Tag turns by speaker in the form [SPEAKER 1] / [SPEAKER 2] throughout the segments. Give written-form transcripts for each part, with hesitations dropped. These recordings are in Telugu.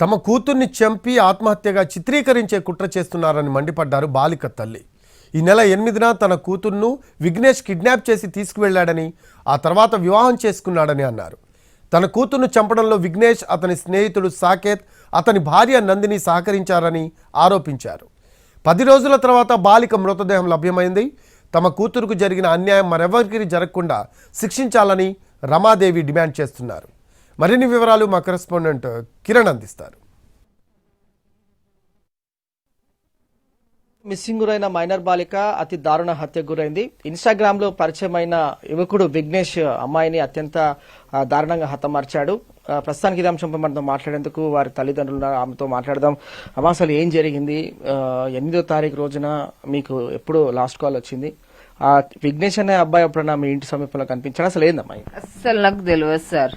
[SPEAKER 1] తమ కూతుర్ని చంపి ఆత్మహత్యగా చిత్రీకరించే కుట్ర చేస్తున్నారని మండిపడ్డారు బాలిక తల్లి. ఈ నెల 8న తన కూతుర్ను విఘ్నేష్ కిడ్నాప్ చేసి తీసుకువెళ్లాడని, ఆ తర్వాత వివాహం చేసుకున్నాడని అన్నారు. తన కూతుర్ను చంపడంలో విఘ్నేష్, అతని స్నేహితుడు సాకేత్, అతని భార్య నందిని సహకరించారని ఆరోపించారు. 10 రోజుల తర్వాత బాలిక మృతదేహం లభ్యమైంది. తమ కూతురుకు జరిగిన అన్యాయం మరెవరికి జరగకుండా శిక్షించాలని రమాదేవి డిమాండ్ చేస్తున్నారు. మరిన్ని వివరాలు మా కరెస్పాండెంట్ కిరణ్ అందిస్తారు.
[SPEAKER 2] మిస్సింగ్ గురైన మైనర్ బాలిక అతి దారుణ హత్యకు గురైంది. ఇన్స్టాగ్రామ్ లో పరిచయమైన యువకుడు విఘ్నేష్ అమ్మాయిని అత్యంత దారుణంగా హతమార్చాడు. ప్రస్తుతానికి ఇదే అంశంపై మనతో మాట్లాడేందుకు వారి తల్లిదండ్రులు ఆమెతో మాట్లాడదాం. అమ్మ, అసలు ఏం జరిగింది? 8వ తారీఖు రోజున మీకు ఎప్పుడు లాస్ట్ కాల్ వచ్చింది? ఆ విఘ్నేష్ అనే అబ్బాయి ఎప్పుడన్నా మీ ఇంటి సమీపంలో కనిపించాడు? అసలు ఏందమ్మాయి?
[SPEAKER 3] అస్సలు నాకు తెలియదు సార్.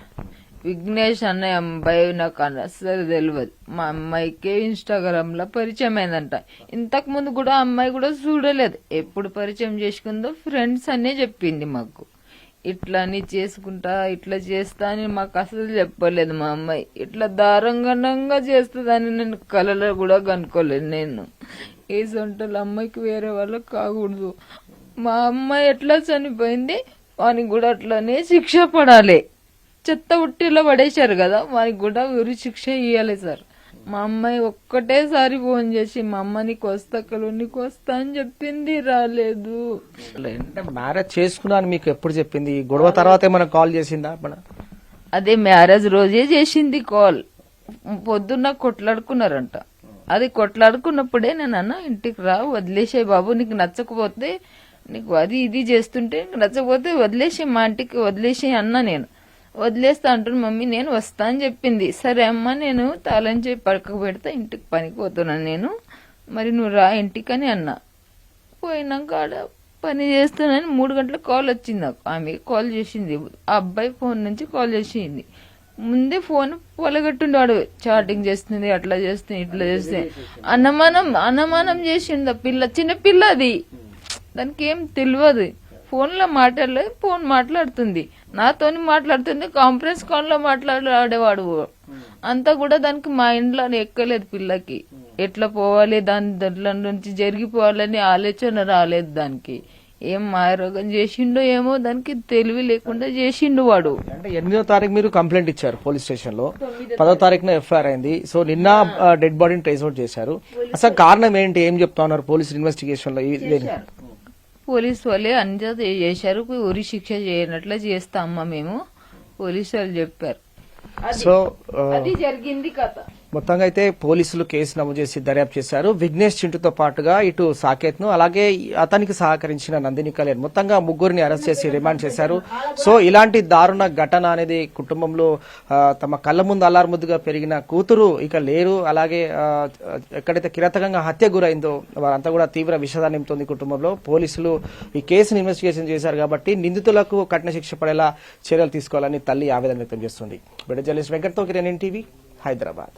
[SPEAKER 3] విఘ్నేష్ అనే అబ్బాయి నాకు అసలు తెలియదు. మా అమ్మాయికి ఇన్స్టాగ్రామ్ లో పరిచయం అయిందంట. ఇంతకు ముందు కూడా అమ్మాయి కూడా చూడలేదు. ఎప్పుడు పరిచయం చేసుకుందో ఫ్రెండ్స్ అనే చెప్పింది మాకు. ఇట్లా అని చేసుకుంటా, ఇట్లా చేస్తా అని మాకు అసలు చెప్పలేదు. మా అమ్మాయి ఇట్లా దారుణంగా చేస్తుందని నేను కలలో కూడా కనుక్కోలేదు. నేను ఈ సొంటలు అమ్మాయికి వేరే వాళ్ళకి కాకూడదు. మా అమ్మాయి ఎట్లా చనిపోయింది వానికి కూడా అట్లానే శిక్ష పడాలి. చెత్త ఉట్టిలో పడేశారు కదా, వానికి కూడా ఉరి శిక్ష ఇవ్వాలి సార్. మా అమ్మాయి ఒక్కటేసారి ఫోన్ చేసి మా అమ్మ నీకు వస్తా అని చెప్పింది, రాలేదు.
[SPEAKER 2] మ్యారేజ్ చేసుకున్నా అని మీకు ఎప్పుడు చెప్పింది? గొడవ తర్వాత ఏమైనా కాల్ చేసిందా?
[SPEAKER 3] అదే మ్యారేజ్ రోజే చేసింది కాల్. పొద్దున్న కొట్లాడుకున్నారంట. అది కొట్లాడుకున్నప్పుడే నేను అన్న ఇంటికి రా, వదిలేసే బాబు, నీకు నచ్చకపోతే నీకు అది ఇది చేస్తుంటే నచ్చకపోతే వదిలేసి మా ఇంటికి వదిలేసి అన్న. నేను వదిలేస్తా అంటున్నా మమ్మీ, నేను వస్తా అని చెప్పింది. సరే అమ్మ, నేను తాళం చేయి పడక పెడతా, ఇంటికి పనికి పోతున్నాను నేను, మరి నువ్వు రా ఇంటికి అని అన్నా. పోయినాక ఆడ పని చేస్తున్నాను. 3 గంటలకు కాల్ వచ్చింది నాకు. ఆమె కాల్ చేసింది, ఆ అబ్బాయి ఫోన్ నుంచి కాల్ చేసింది. ముందే ఫోన్ పొలగట్టుండేవాడు, చాటింగ్ చేస్తుంది, అట్లా చేస్తుంది, ఇట్లా చేస్తుంది. అనుమానం చేసింది. ఆ పిల్ల చిన్న పిల్ల, అది దానికి ఏం తెలియదు. ఫోన్ లో మాట్లాడలేదు, ఫోన్ మాట్లాడుతుంది, నాతోని మాట్లాడుతుంది, కాన్ఫరెన్స్ కాల్ లో మాట్లాడేవాడు. అంతా కూడా దానికి మా ఇంట్లో ఎక్కలేదు. పిల్లకి ఎట్లా పోవాలి, దాంట్లో నుంచి జరిగిపోవాలని ఆలోచన రాలేదు. దానికి ఏం మాయరోగం చేసిండో ఏమో, దానికి తెలివి లేకుండా చేసిండు వాడు.
[SPEAKER 2] అంటే 8వ తారీఖు మీరు కంప్లైంట్ ఇచ్చారు పోలీస్ స్టేషన్ లో, 10వ తారీఖున ఎఫ్ఐఆర్ అయింది. సో నిన్న డెడ్ బాడీని ట్రేస్ అవుట్ చేశారు. అసలు కారణం ఏంటి, ఏం చెప్తా ఉన్నారు పోలీస్ ఇన్వెస్టిగేషన్ లో?
[SPEAKER 3] పోలీసు వాళ్ళే అంతా చేశారు, ఉరి శిక్ష చేయనట్లు చేస్తామమ్మా మేము, పోలీసు వాళ్ళు చెప్పారు.
[SPEAKER 2] సో
[SPEAKER 3] అది జరిగింది కథ.
[SPEAKER 2] మొత్తంగా అయితే పోలీసులు కేసు నమోదు చేసి దర్యాప్తు చేశారు. విఘ్నేష్ చింటుతో పాటుగా ఇటు సాకేత్ ను, అలాగే అతనికి సహకరించిన నందిని కళ్యాణ్, మొత్తంగా ముగ్గురిని అరెస్ట్ చేసి రిమాండ్ చేశారు. సో ఇలాంటి దారుణ ఘటన అనేది కుటుంబంలో తమ కళ్ల ముందు అల్లారుముద్దుగా పెరిగిన కూతురు ఇక లేరు. అలాగే ఎక్కడైతే కిరాతకంగా హత్య గురైందో వారంతా కూడా తీవ్ర విషాదాన్ని నింపుతోంది కుటుంబంలో. పోలీసులు ఈ కేసును ఇన్వెస్టిగేషన్ చేశారు కాబట్టి నిందితులకు కఠిన శిక్ష పడేలా చర్యలు తీసుకోవాలని తల్లి ఆవేదన వ్యక్తం చేస్తుంది. జర్నలిస్ట్ వెంకట్తో కిరణ్, టీవీ, హైదరాబాద్.